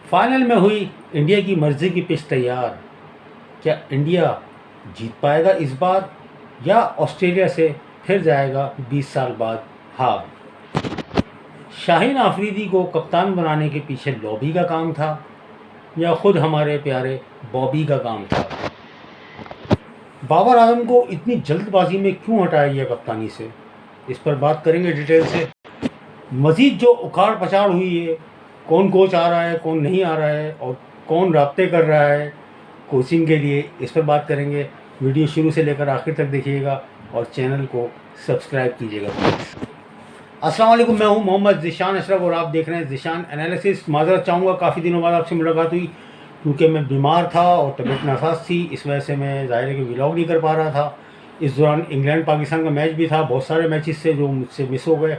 Final में हुई India की मर्जी की पिच तैयार। क्या इंडिया जीत पाएगा इस बार या ऑस्ट्रेलिया से फिर जाएगा 20 साल बाद हार। शाहीन आफरीदी को कप्तान बनाने के पीछे लॉबी का काम था या खुद हमारे प्यारे बॉबी का काम था। बाबर आजम को इतनी जल्दबाजी में क्यों हटाया गया कप्तानी से, इस पर बात करेंगे डिटेल से। मज़ीद जो उखाड़ पछाड़ हुई है, कौन कोच आ रहा है कौन नहीं आ रहा है और कौन राब्ते कर रहा है कोचिंग के लिए, इस पर बात करेंगे। वीडियो शुरू से लेकर आखिर तक देखिएगा और चैनल को सब्सक्राइब कीजिएगा प्लीज़। अस्सलाम वालेकुम, मैं हूं मोहम्मद ज़िशान अशरफ और आप देख रहे हैं ज़िशान एनालिसिस। माज़रत चाहूँगा, काफ़ी दिनों बाद आपसे मुलाकात हुई क्योंकि मैं बीमार था और तबीयत नासाज थी, इस वजह से मैं ज़ाहिर है कि व्लॉग नहीं कर पा रहा था। इस दौरान इंग्लैंड पाकिस्तान का मैच भी था, बहुत सारे मैचेस थे जो मुझसे मिस हो गए।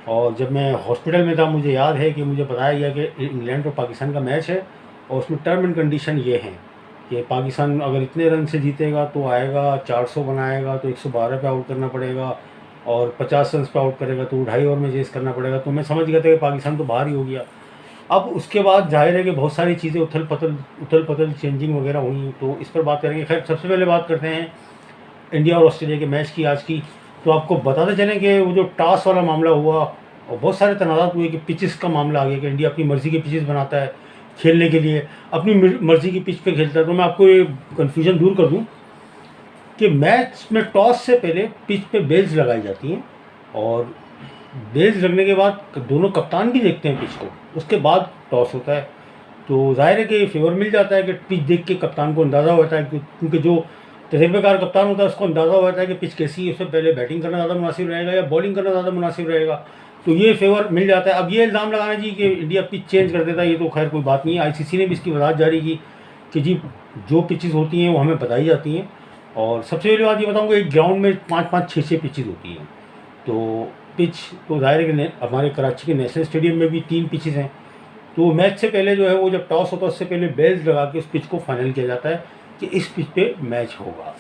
और जब मैं हॉस्पिटल में था मुझे याद है कि मुझे बताया गया कि इंग्लैंड और पाकिस्तान का मैच है और उसमें टर्म एंड कंडीशन ये हैं कि पाकिस्तान अगर इतने रन से जीतेगा तो आएगा, 400 बनाएगा तो 112 पे आउट करना पड़ेगा और 50 रन पे आउट करेगा तो 2.5 ओवर में चेस करना पड़ेगा। तो मैं समझ गया था कि पाकिस्तान तो बाहर ही हो गया। अब उसके बाद जाहिर है कि बहुत सारी चीज़ें उथल पथल चेंजिंग वगैरह हुई, तो इस पर बात करेंगे। खैर, सबसे पहले बात करते हैं इंडिया और ऑस्ट्रेलिया के मैच की आज की। तो आपको बताते चलें कि वो जो टॉस वाला मामला हुआ और बहुत सारे तनाज़ात हुए कि पिचेस का मामला आ गया कि इंडिया अपनी मर्ज़ी के पिचेस बनाता है खेलने के लिए, अपनी मर्ज़ी की पिच पे खेलता है। तो मैं आपको ये कन्फ्यूजन दूर कर दूं कि मैच में टॉस से पहले पिच पे बेल्स लगाई जाती हैं और बेल्स लगने के बाद दोनों कप्तान भी देखते हैं पिच को, उसके बाद टॉस होता है। तो जाहिर है कि फेवर मिल जाता है कि पिच देख के कप्तान को अंदाज़ा होता है क्योंकि जो तजर्बेकार कप्तान होता है उसको अंदाज़ा होता है कि पिच कैसी है, उससे पहले बैटिंग करना ज़्यादा मुनासिब रहेगा या बॉलिंग करना ज़्यादा मुनासिब रहेगा। तो ये फेवर मिल जाता है। अब ये इल्ज़ाम लगाना जी कि इंडिया पिच चेंज कर देता है, ये तो खैर कोई बात नहीं है। ICC ने भी इसकी वजाहत जारी की कि जी जो पिचेस होती हैं वो हमें बताई जाती हैं। और सबसे पहली बात ये बताऊँगा, एक ग्राउंड में 5-5, 6-6 पिचेस होती हैं। तो पिच तो ज़ाहिर है कि हमारे कराची के नेशनल स्टेडियम में भी 3 पिचेस हैं। तो मैच से पहले जो है वो जब टॉस होता है उससे पहले बेल्स लगा के उस पिच को फाइनल किया जाता है कि इस पिच पे मैच होगा।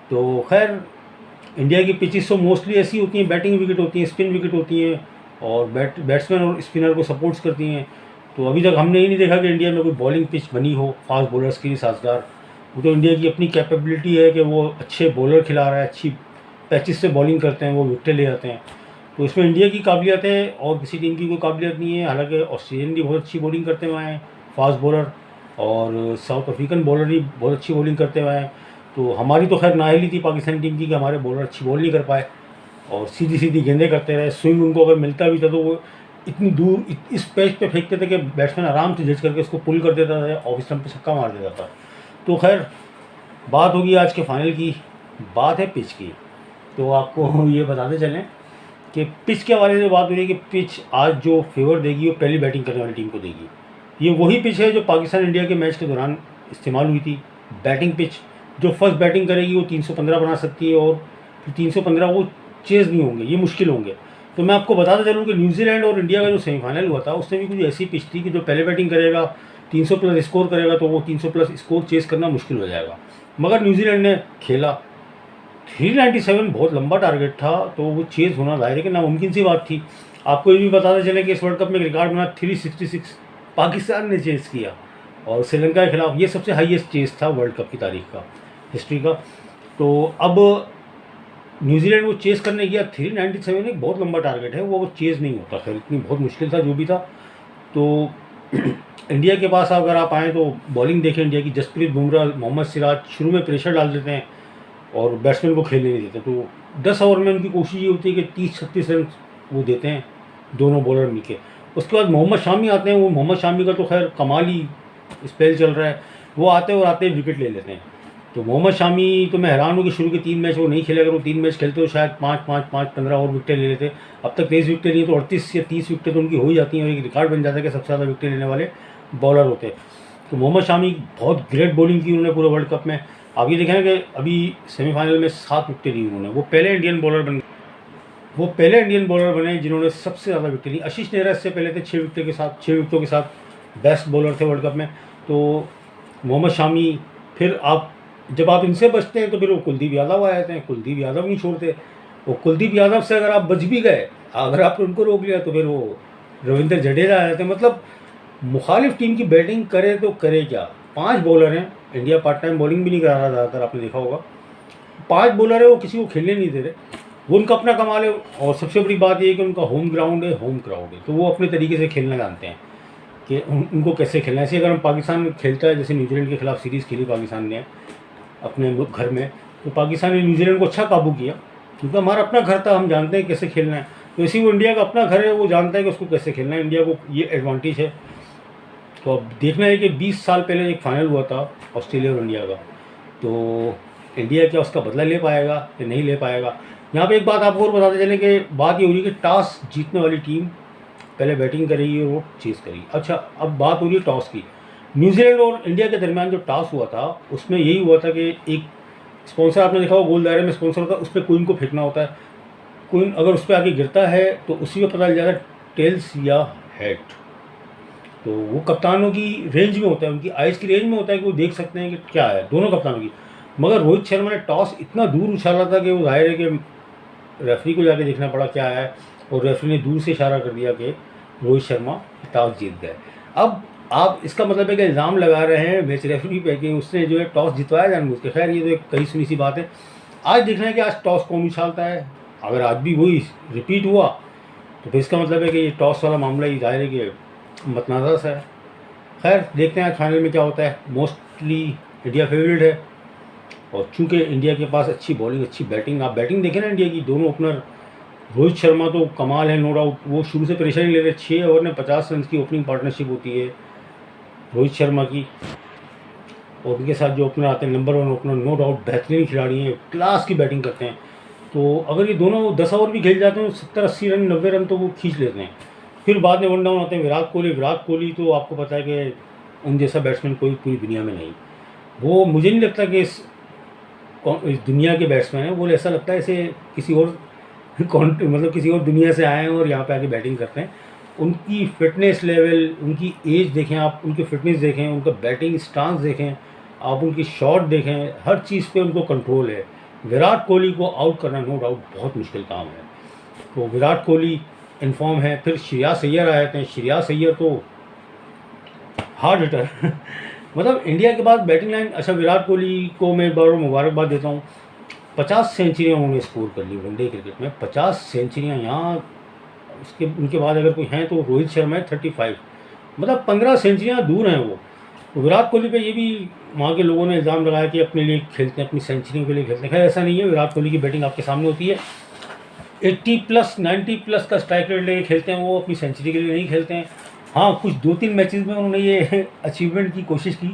तो खैर, इंडिया की पिचेस तो मोस्टली ऐसी होती हैं, बैटिंग विकेट होती हैं, स्पिन विकेट होती हैं और बैट्समैन और स्पिनर को सपोर्ट्स करती हैं। तो अभी तक हमने ही नहीं देखा कि इंडिया में कोई बॉलिंग पिच बनी हो फास्ट बॉलर्स के लिए साजगार। वो तो इंडिया की अपनी कैपेबिलिटी है कि वो अच्छे बॉलर खिला रहा है, अच्छी पैचेस से बॉलिंग करते हैं, वो विकेटें ले जाते हैं। तो इसमें इंडिया की काबिलियत है और किसी टीम की कोई काबिलियत नहीं है। हालांकि ऑस्ट्रेलियन भी बहुत अच्छी बॉलिंग करते हुए हैं, फास्ट बॉलर, और साउथ अफ्रीकन बॉलर भी बहुत अच्छी बॉलिंग करते हुए हैं। तो हमारी तो खैर नाअहली थी पाकिस्तान टीम की कि हमारे बॉलर अच्छी बॉल नहीं कर पाए और सीधी सीधी गेंदें करते रहे। स्विंग उनको अगर मिलता भी था तो वो इतनी दूर इस पैच पे फेंकते थे कि बैट्समैन आराम से जज करके उसको पुल कर देता था, ऑफ स्टंप पे छक्का मार देता था। तो खैर, बात होगी आज के फाइनल की, बात है पिच की। तो आपको ये बताते चलें कि पिच के बारे में बात हो रही है कि पिच आज जो फेवर देगी वो पहली बैटिंग करने वाली टीम को देगी। ये वही पिच है जो पाकिस्तान इंडिया के मैच के दौरान इस्तेमाल हुई थी, बैटिंग पिच। जो फर्स्ट बैटिंग करेगी वो 315 बना सकती है और 315 वो चेज़ नहीं होंगे, ये मुश्किल होंगे। तो मैं आपको बताता चलूँ कि न्यूजीलैंड और इंडिया का जो सेमीफाइनल हुआ था उसमें भी कुछ ऐसी पिच थी कि जो पहले बैटिंग करेगा 300 प्लस स्कोर करेगा तो वो 300 प्लस स्कोर चेज़ करना मुश्किल हो जाएगा। मगर न्यूजीलैंड ने खेला, 397 बहुत लंबा टारगेट था, तो वो चेज़ होना जाहिर है कि नामुमकिन सी बात थी। आपको ये भी बताते चले कि इस वर्ल्ड कप में एक रिकॉर्ड बना, 366 पाकिस्तान ने चेज़ किया और श्रीलंका के खिलाफ ये सबसे हाईएस्ट चेज़ था वर्ल्ड कप की तारीख का, हिस्ट्री का। तो अब न्यूजीलैंड वो चेज़ करने गया, 397 एक बहुत लंबा टारगेट है, वो चेज़ नहीं होता। खैर, इतनी बहुत मुश्किल था जो भी था। तो इंडिया के पास अगर आप आएँ तो बॉलिंग देखें इंडिया की, जसप्रीत बुमराह, मोहम्मद सिराज शुरू में प्रेशर डाल देते हैं और बैट्समैन को खेलने नहीं देते। तो 10 ओवर में उनकी कोशिश ये होती है कि 30-36 रन वो देते हैं दोनों बॉलर मिलके। उसके बाद मोहम्मद शामी आते हैं, वो मोहम्मद शामी का तो खैर कमाल ही स्पेल चल रहा है, वो आते और आते विकेट ले लेते हैं। तो मोहम्मद शामी तो मैं हैरान हूँ कि शुरू के 3 मैच वो नहीं खेले, अगर वो 3 मैच खेलते तो शायद 5-5-5-15 और विकेटें ले लेते। अब तक 23 विकेटें लिए तो 38 या 30 विकेटें तो उनकी हो ही जाती हैं और एक रिकॉर्ड बन जाता है कि सबसे ज़्यादा विकेटें लेने वाले बॉलर होते हैं। तो मोहम्मद शामी बहुत ग्रेट बॉलिंग की उन्होंने पूरे वर्ल्ड कप में। आप ये देखें ना कि अभी सेमीफाइनल में 7 विकेटें ली उन्होंने, वो पहले इंडियन बॉलर बने जिन्होंने सबसे ज़्यादा विकेट ली। आशीष नेहरा इससे पहले थे 6 विकेटों के साथ बेस्ट बॉलर थे वर्ल्ड कप में। तो मोहम्मद शामी, फिर आप जब आप इनसे बचते हैं तो फिर वो कुलदीप यादव आ जाते हैं। कुलदीप यादव नहीं छोड़ते, वो कुलदीप यादव से अगर आप बच भी गए, अगर आपने उनको रोक लिया तो फिर वो रविंद्र जडेजा आ जाते हैं। मतलब मुखालिफ टीम की बैटिंग करे तो करे क्या। 5 बॉलर हैं, इंडिया पार्ट टाइम बॉलिंग भी नहीं करा रहा ज़्यादातर, आपने देखा होगा। 5 बॉलर है, वो किसी को खेलने नहीं दे रहे, वो उनका अपना कमाल है। और सबसे बड़ी बात ये है कि उनका होम ग्राउंड है, होम क्राउड है, तो वो अपने तरीके से खेलना जानते हैं कि उनको कैसे खेलना है। ऐसे अगर हम पाकिस्तान खेलता है, जैसे न्यूजीलैंड के खिलाफ सीरीज़ खेली पाकिस्तान ने अपने घर में, तो पाकिस्तान ने न्यूजीलैंड को अच्छा काबू किया, क्योंकि हमारा अपना घर था, हम जानते हैं कैसे खेलना है। तो इसी वो इंडिया का अपना घर है, वो जानता है कि उसको कैसे खेलना है, इंडिया को ये एडवांटेज है। तो अब देखना है कि 20 साल पहले एक फ़ाइनल हुआ था ऑस्ट्रेलिया और इंडिया का, तो इंडिया क्या उसका बदला ले पाएगा या नहीं ले पाएगा। यहाँ पे एक बात आपको और बताते चलें कि बात ये हो रही है कि टॉस जीतने वाली टीम पहले बैटिंग करेगी और वो चेज़ करेगी। अच्छा, अब बात हो रही है टॉस की। न्यूजीलैंड और इंडिया के दरमियान जो टॉस हुआ था, उसमें यही हुआ था कि एक स्पॉन्सर, आपने देखा होगा गोल दायरे में स्पॉन्सर होता है, उस पर कोइन को फेंकना होता है। कोइन अगर उस पर आगे गिरता है तो उसी में पता चल जाता है टेल्स या हेड। तो वो कप्तानों की रेंज में होता है, उनकी आइज़ की रेंज में होता है कि वो देख सकते हैं कि क्या है, दोनों कप्तानों की। मगर रोहित शर्मा ने टॉस इतना दूर उछाला था कि वो जाहिर है कि रेफरी को जाके देखना पड़ा क्या है, और रेफरी ने दूर से इशारा कर दिया कि रोहित शर्मा टॉस जीत गए। अब आप इसका मतलब है कि इल्ज़ाम लगा रहे हैं मैच रेफरी पे कि उसने जो है टॉस जितवाया जानबूझ के। खैर ये तो एक कई सुनी सी बात है। आज देखना है कि आज टॉस कौन उछालता है। अगर आज भी वही रिपीट हुआ तो फिर इसका मतलब है कि ये टॉस वाला मामला ही जाहिर है कि मतनाज़ा सा है। खैर देखते हैं आज फाइनल में क्या होता है। मोस्टली इंडिया फेवरेट है, और चूँकि इंडिया के पास अच्छी बॉलिंग, अच्छी बैटिंग, आप बैटिंग देखें ना इंडिया की, दोनों ओपनर रोहित शर्मा तो कमाल है, नो डाउट। वो शुरू से परेशानी ले रहे, 6 ओवर में 50 रन की ओपनिंग पार्टनरशिप होती है रोहित शर्मा की, और उनके साथ जो ओपनर आते हैं नंबर 1 ओपनर, नो डाउट बेहतरीन खिलाड़ी हैं, क्लास की बैटिंग करते हैं। तो अगर ये दोनों 10 ओवर भी खेल जाते हैं, 70-80 रन, 90 रन तो वो खींच लेते हैं। फिर बाद में वन डाउन आते हैं विराट कोहली तो आपको पता है कि उन जैसा बैट्समैन कोई पूरी दुनिया में नहीं। वो मुझे नहीं लगता कि इस दुनिया के बैट्समैन हैं, वो ऐसा लगता है ऐसे किसी और मतलब किसी और दुनिया से आए हैं और यहाँ पे आके बैटिंग करते हैं। उनकी फ़िटनेस लेवल, उनकी एज देखें आप, उनकी फ़िटनेस देखें, उनका बैटिंग स्टांस देखें आप, उनकी शॉट देखें, हर चीज़ पे उनको कंट्रोल है। विराट कोहली को आउट करना नो डाउट बहुत मुश्किल काम है। तो विराट कोहली इन्फॉर्म है, फिर श्रेयस अय्यर आए थे। श्रेयस अय्यर तो हार्ड हिटर मतलब इंडिया के पास बैटिंग लाइन। अच्छा, विराट कोहली को मैं एक बार मुबारकबाद देता हूँ, 50 सेंचुरियाँ उन्होंने स्कोर कर ली वनडे क्रिकेट में, 50 सेंचुरियाँ। यहाँ उसके उनके बाद अगर कोई हैं तो रोहित शर्मा है 35, मतलब 15 सेंचुरियाँ दूर हैं वो। तो विराट कोहली पे ये भी वहाँ के लोगों ने इल्ज़ाम लगाया कि अपने लिए खेलते हैं, अपनी सेंचुरियों के लिए खेलते हैं। खैर ऐसा नहीं है, विराट कोहली की बैटिंग आपके सामने होती है। 80+, 90+ का स्ट्राइक रेट लेके खेलते हैं वो, अपनी सेंचुरी के लिए नहीं खेलते हैं। हाँ, कुछ 2-3 मैचेस में उन्होंने ये अचीवमेंट की कोशिश की,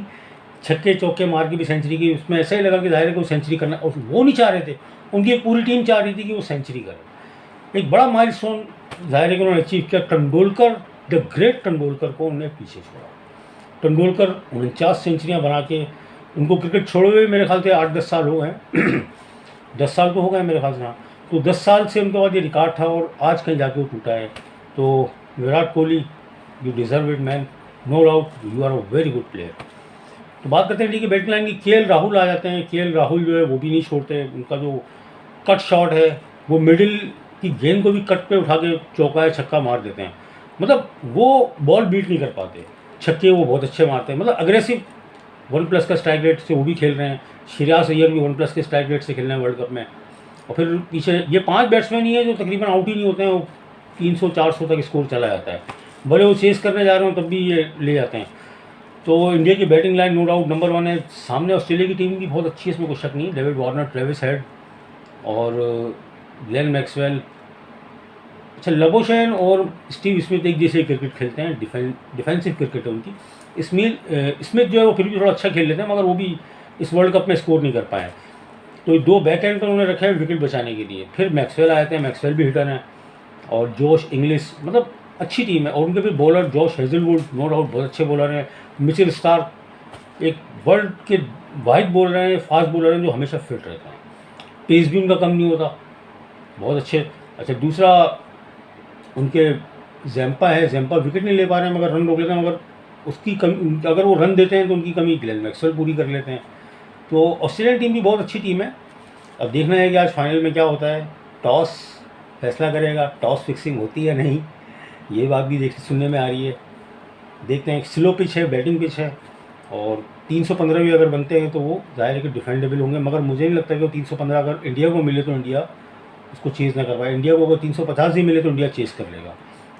छक्के चौके मार के भी सेंचुरी की। उसमें ऐसा ही लगा कि जाहिर है कि वो सेंचुरी करना, और वो नहीं चाह रहे थे, उनकी पूरी टीम चाह रही थी कि वो सेंचुरी करें। एक बड़ा माइलस्टोन जाहिर है कि उन्होंने अचीव किया। तेंदुलकर, द ग्रेट तेंदुलकर को उन्होंने पीछे छोड़ा। तेंदुलकर 49 सेंचुरियाँ बना के, उनको क्रिकेट छोड़े हुए मेरे ख्याल से 8-10 साल हो गए 10 साल तो हो गए मेरे ख्याल से। हाँ, तो 10 साल से उनके बाद ये रिकॉर्ड था, और आज कहीं जाके वो टूटा है। तो Virat Kohli, you deserve it man, no doubt, you are a very good player. तो बात करते हैं इंडिया की बैटिंग लाइन की। के राहुल आ जाते हैं। के राहुल जो है वो भी नहीं छोड़ते। उनका जो कट शॉट है, वो मिडिल की गेंद को भी कट पे उठा के चौका या छक्का मार देते हैं। मतलब वो बॉल बीट नहीं कर पाते, छक्के वो बहुत अच्छे मारते हैं। मतलब अग्रेसिव 1+ का स्ट्राइक रेट से वो भी खेल रहे हैं। श्रेयस अय्यर भी 1+ के स्ट्राइक रेट से खेल रहे हैं वर्ल्ड कप में। और फिर पीछे ये 5 बैट्समैन ही है जो तकरीबन आउट ही नहीं होते हैं, वो 300-400 तक स्कोर चला जाता है। भले वो चेस करने जा रहे हो तब भी ये ले जाते हैं। तो इंडिया की batting line no doubt number 1 है। सामने ऑस्ट्रेलिया की टीम भी बहुत अच्छी है, इसमें कोई शक नहीं है। डेविड वार्नर, ट्रेविस हेड और ग्लेन मैक्सवेल। अच्छा, लबोशेन और स्टीव स्मिथ एक जैसे क्रिकेट खेलते हैं, डिफेंसिव क्रिकेट है उनकी। स्मिथ जो है वो फिर भी थोड़ा अच्छा खेल लेते हैं, मगर वो भी इस वर्ल्ड कप में स्कोर नहीं कर पाए। तो 2 बैक एंड पर उन्होंने रखे हैं विकेट बचाने के लिए। फिर मैक्सवेल आए थे, मैक्सवेल भी हिटर हैं, और जोश इंग्लिश, मतलब अच्छी टीम है। और उनके फिर bowler Josh Hazlewood, no doubt बहुत अच्छे बॉलर हैं। मिचेल स्टार्क एक वर्ल्ड के वाहिद बॉलर हैं, फास्ट बॉलर हैं जो हमेशा फिट रहते हैं, पेस भी उनका कम नहीं होता, बहुत अच्छे। अच्छा, दूसरा उनके जैम्पा है, जैम्पा विकेट नहीं ले पा रहे हैं, मगर रन रोक लेते हैं, मगर उसकी कमी, अगर वो रन देते हैं तो उनकी कमी ग्लेन मैक्सवेल पूरी कर लेते हैं। तो ऑस्ट्रेलियन टीम भी बहुत अच्छी टीम है। अब देखना है कि आज फाइनल में क्या होता है। टॉस फैसला करेगा, टॉस फिक्सिंग होती है नहीं, ये बात भी सुनने में आ रही है। देखते हैं। एक स्लो पिच है, बैटिंग पिच है, और 315 भी अगर बनते हैं तो वो ज़ाहिर है कि डिफेंडेबल होंगे, मगर मुझे नहीं लगता कि वो 315 अगर इंडिया को मिले तो इंडिया उसको चेज़ ना कर पाए। इंडिया को अगर 350 ही मिले तो इंडिया चेज़ कर लेगा।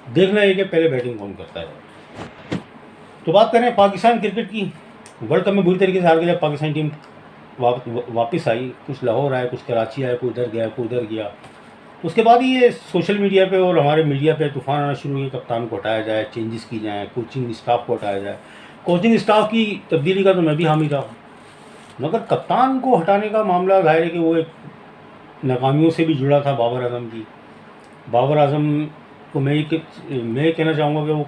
देखना है कि पहले बैटिंग कौन करता है। तो बात करें पाकिस्तान क्रिकेट की, वर्ल्ड कप में बुरी तरीके से हार गई। जब पाकिस्तान टीम वापस आई, कुछ लाहौर आया, कुछ कराची आया, कोई उधर गया, कोई उधर गया, तो उसके बाद ही ये सोशल मीडिया पे और हमारे मीडिया पे तूफान आना शुरू हुए, कप्तान को हटाया जाए, चेंजेस की जाए, कोचिंग स्टाफ को हटाया जाए। कोचिंग स्टाफ की तब्दीली का तो मैं भी हामी था, मगर कप्तान को हटाने का मामला जाहिर है कि वो एक नाकामियों से भी जुड़ा था बाबर आजम की। बाबर आजम को मैं कहना चाहूँगा कि वो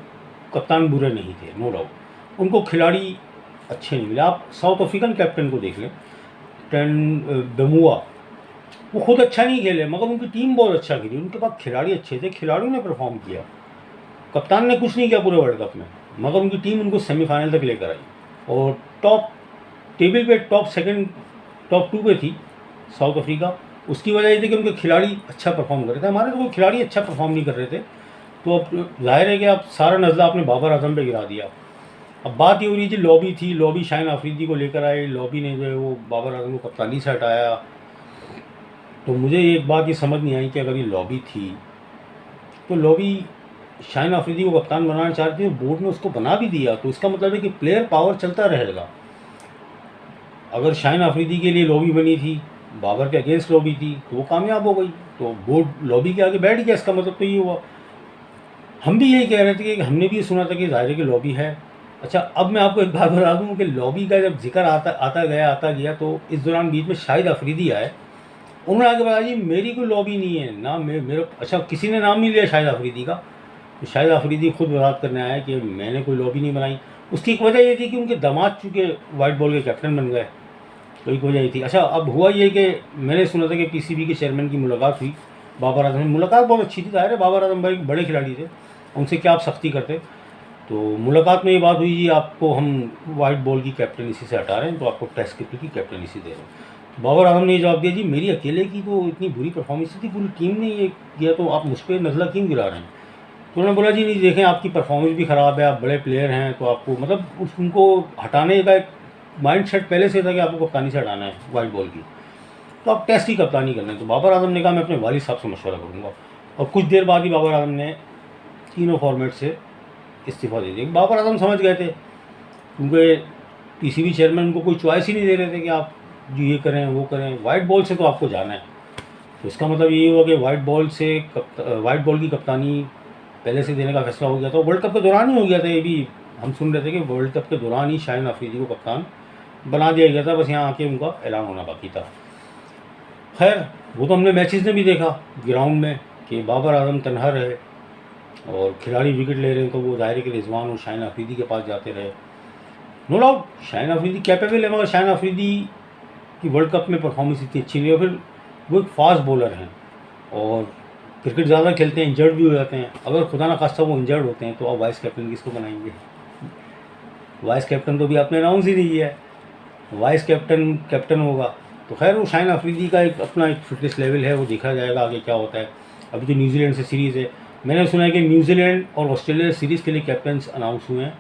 कप्तान बुरे नहीं थे, नो डाउट। उनको खिलाड़ी अच्छे नहीं मिले। आप साउथ अफ्रीकन कैप्टन को देख लें, बेमुआ, वो खुद अच्छा नहीं खेले, मगर उनकी टीम बहुत अच्छा खेली, उनके पास खिलाड़ी अच्छे थे, खिलाड़ियों ने परफॉर्म किया। कप्तान ने कुछ नहीं किया पूरे वर्ल्ड कप में, मगर उनकी टीम उनको सेमीफाइनल तक लेकर आई और टॉप टेबल पे टॉप सेकंड टॉप 2 पे थी साउथ अफ्रीका। उसकी वजह ये थी कि उनके खिलाड़ी अच्छा परफॉर्म कर रहे थे। हमारे तो कोई खिलाड़ी अच्छा परफॉर्म नहीं कर रहे थे, तो अब जाहिर है कि आप सारा नज़ला आपने बाबर आजम पे गिरा दिया। अब बात ये हो रही थी, लॉबी थी, लॉबी शाहिन अफरीदी को लेकर आए, लॉबी ने जो है वो बाबर आजम को कप्तानी से हटाया। तो मुझे एक बात ये समझ नहीं आई कि अगर ये लॉबी थी तो लॉबी शाहिन अफरीदी को कप्तान बनाना चाहती थी, बोर्ड ने उसको बना भी दिया, तो इसका मतलब है कि प्लेयर पावर चलता रहेगा। अगर शाहिन अफरीदी के लिए लॉबी बनी थी, बाबर के अगेंस्ट लॉबी थी, तो वो कामयाब हो गई, तो बोर्ड लॉबी के आगे बैठ गया। इसका मतलब तो ये हुआ। हम भी यही कह रहे थे कि हमने भी ये सुना था कि ज़ाहिर है कि लॉबी है। अच्छा, अब मैं आपको एक बात बता दूँ कि लॉबी का जब जिक्र आता गया, तो इस दौरान बीच में शाहिद अफरीदी आए, उन्होंने आगे बताया जी मेरी कोई लॉबी नहीं है ना, मेरे अच्छा किसी ने नाम नहीं लिया शाहिद अफरीदी का। तो शाहिद अफरीदी खुद वजाहत करने आया कि मैंने कोई लॉबी नहीं बनाई। उसकी एक वजह ये थी कि उनके दामाद चूँकि वाइट बॉल के कैप्टन बन गए, तो एक वजह ये थी। अच्छा, अब हुआ ये कि मैंने सुना था कि पीसीबी के चेयरमैन की मुलाकात हुई बाबर आजम से। मुलाकात बहुत अच्छी थी, ज़ाहिर है बाबर आजम भाई बड़े खिलाड़ी थे, उनसे क्या आप सख्ती करते। तो मुलाकात में ये बात हुई जी आपको हम वाइट बॉल की कैप्टनसी से हटा रहे हैं, तो आपको टेस्ट क्रिकेट की कैप्टनसी दे रहे हैं। तो बाबर आजम ने जवाब दिया जी मेरी अकेले की तो इतनी बुरी परफॉर्मेंस थी, पूरी टीम ने ये किया, तो आप मुझ पर नज़ला क्यों गिरा रहे हैं। तो उन्होंने बोला जी नहीं देखें आपकी परफॉर्मेंस भी ख़राब है, आप बड़े प्लेयर हैं, तो आपको मतलब उनको हटाने का एक माइंड सेट पहले से था कि आपको कप्तानी से हटाना है वाइट बॉल की, तो आप टेस्ट की कप्तानी करना है। तो बाबर आजम ने कहा मैं अपने वालिद साहब से मशवरा करूँगा, और कुछ देर बाद ही बाबर आजम ने तीनों फॉर्मेट से इस्तीफ़ा दे दिया। बाबर आजम समझ गए थे, क्योंकि पीसीबी चेयरमैन उनको कोई चॉइस ही नहीं दे रहे थे कि आप जो ये करें वो करें, वाइट बॉल से तो आपको जाना है। तो इसका मतलब ये हुआ कि वाइट बॉल की कप्तानी पहले से देने का फैसला हो गया था। वर्ल्ड कप के दौरान ही हो गया था, ये भी हम सुन रहे थे कि वर्ल्ड कप के दौरान ही शाहिन अफरीदी को कप्तान बना दिया गया था, बस यहाँ आके उनका ऐलान होना बाकी था। खैर वो तो हमने मैचेस में भी देखा ग्राउंड में कि बाबर आजम तनहा रहे और खिलाड़ी विकेट ले रहे हैं, तो वो ज़ाहिर है कि रिजवान और शाहिन अफरीदी के पास जाते रहे। No doubt Shaheen Afridi capable है, मगर शाहिन अफरीदी की वर्ल्ड कप में परफॉर्मेंस इतनी अच्छी नहीं है। फिर वो एक फास्ट बॉलर हैं और क्रिकेट ज़्यादा खेलते हैं, इंजर्ड भी हो जाते हैं। अगर खुदा ना खास्ता वो इंजर्ड होते हैं तो आप वाइस कैप्टन किसको बनाएंगे। वाइस कैप्टन तो भी आपने अनाउंस ही नहीं किया है, वाइस कैप्टन होगा। तो खैर वो शाहिन अफरीदी का एक अपना एक फिटनेस लेवल है, वो देखा जाएगा आगे क्या होता है। अभी तो न्यूजीलैंड से सीरीज़ है, मैंने सुना है कि न्यूजीलैंड और ऑस्ट्रेलिया सीरीज़ के लिए कैप्टन्स अनाउंस हुए हैं,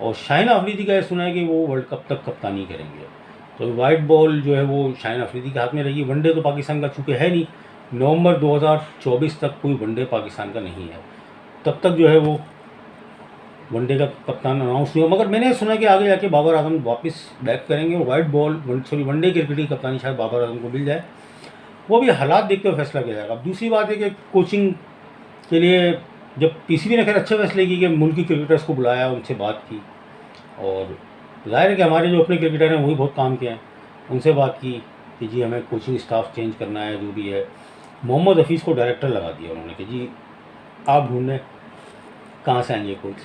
और शाहिन अफरीदी का यह सुना है कि वो वर्ल्ड कप तक कप्तानी करेंगे। तो वाइट बॉल जो है वो शाहिन अफरीदी के हाथ में रहेगी। वनडे तो पाकिस्तान का चूँकि है नहीं, नवंबर 2024 तक कोई वनडे पाकिस्तान का नहीं है, तब तक जो है वो वनडे का कप्तान अनाउंस नहीं हुआ। मगर मैंने सुना कि आगे जाके बाबर आजम वापस बैक करेंगे और वनडे क्रिकेट की कप्तानी शायद बाबर आजम को मिल जाए। वो भी हालात देखते हुए फैसला किया जाएगा। अब दूसरी बात है कि कोचिंग के लिए जब पीसीबी ने खैर अच्छे फैसले की कि मुल्की क्रिकेटर्स को बुलाया, उनसे बात की, और ज़ाहिर है कि हमारे जो अपने क्रिकेटर हैं वही बहुत काम किए हैं, उनसे बात की कि जी हमें कोचिंग स्टाफ चेंज करना है, जो भी है। मोहम्मद हफीज़ को डायरेक्टर लगा दिया उन्होंने कि जी आप ढूंढें कहाँ से आएंगे कोच।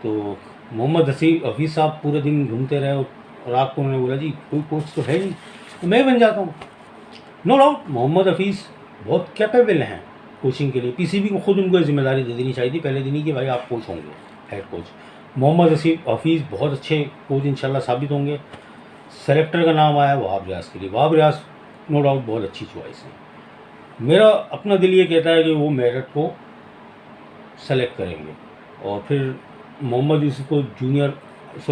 तो मोहम्मद हफीज़ साहब पूरे दिन घूमते रहे और रात को उन्होंने बोला जी कोई कोच तो है नहीं, तो मैं बन जाता हूँ। नो डाउट मोहम्मद हफीज़ बहुत कैपेबल हैं कोचिंग के लिए। पीसीबी को खुद उनको जिम्मेदारी दे देनी चाहिए थी पहले दिन ही कि भाई आप कोच होंगे, हेड कोच। मोहम्मद हफीज़ बहुत अच्छे कोच इंशाल्लाह साबित होंगे। सेलेक्टर का नाम आया वहाब रियाज के लिए, वहाब रियाज नो डाउट बहुत अच्छी चॉइस है। मेरा अपना दिल ये कहता है कि वो मेरठ को सेलेक्ट करेंगे, और फिर मोहम्मद यूसुफ को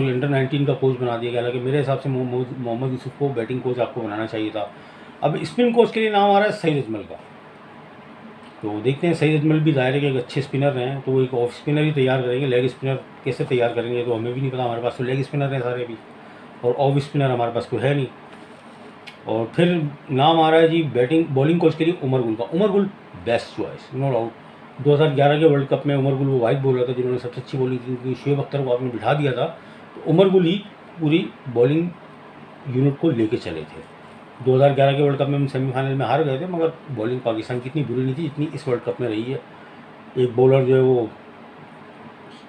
अंडर 19 का कोच बना दिया गया। हालांकि मेरे हिसाब से मोहम्मद यूसुफ को बैटिंग कोच आपको बनाना चाहिए था। अब स्पिन कोच के लिए नाम आ रहा है सईद अजमल का, तो देखते हैं। सईद अजमल भी दायरे के एक अच्छे स्पिनर हैं, तो वो एक ऑफ स्पिनर ही तैयार करेंगे। लेग स्पिनर कैसे तैयार करेंगे तो हमें भी नहीं पता, हमारे पास तो लेग स्पिनर हैं सारे भी, और ऑफ स्पिनर हमारे पास कोई है नहीं। और फिर नाम आ रहा है जी बॉलिंग कोच के लिए उमर गुल का। Umar Gul best choice, no doubt. 2011 के वर्ल्ड कप में उमर गुल वो वाइट बॉलर था जिन्होंने सबसे अच्छी बॉलिंग की, क्योंकि शुएब अख्तर को आपने बिठा दिया था, तो उमर गुल ही पूरी बॉलिंग यूनिट को लेके चले थे। 2011 के वर्ल्ड कप में हम सेमीफाइनल में हार गए थे, मगर बॉलिंग पाकिस्तान की इतनी बुरी नहीं थी जितनी इस वर्ल्ड कप में रही है। एक बॉलर जो है वो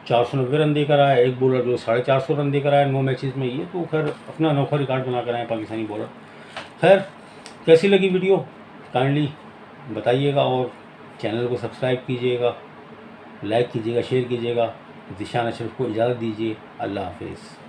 490 रन देकर आया, एक बॉलर जो 450 रन देकर आया 9 मैचेस में। ये तो खैर अपना अनोखा रिकॉर्ड बना कर आए पाकिस्तानी बॉलर। खैर कैसी लगी वीडियो काइंडली बताइएगा, और चैनल को सब्सक्राइब कीजिएगा, लाइक कीजिएगा, शेयर कीजिएगा। ज़ीशान अशरफ को इजाज़त दीजिए। अल्लाह हाफिज़।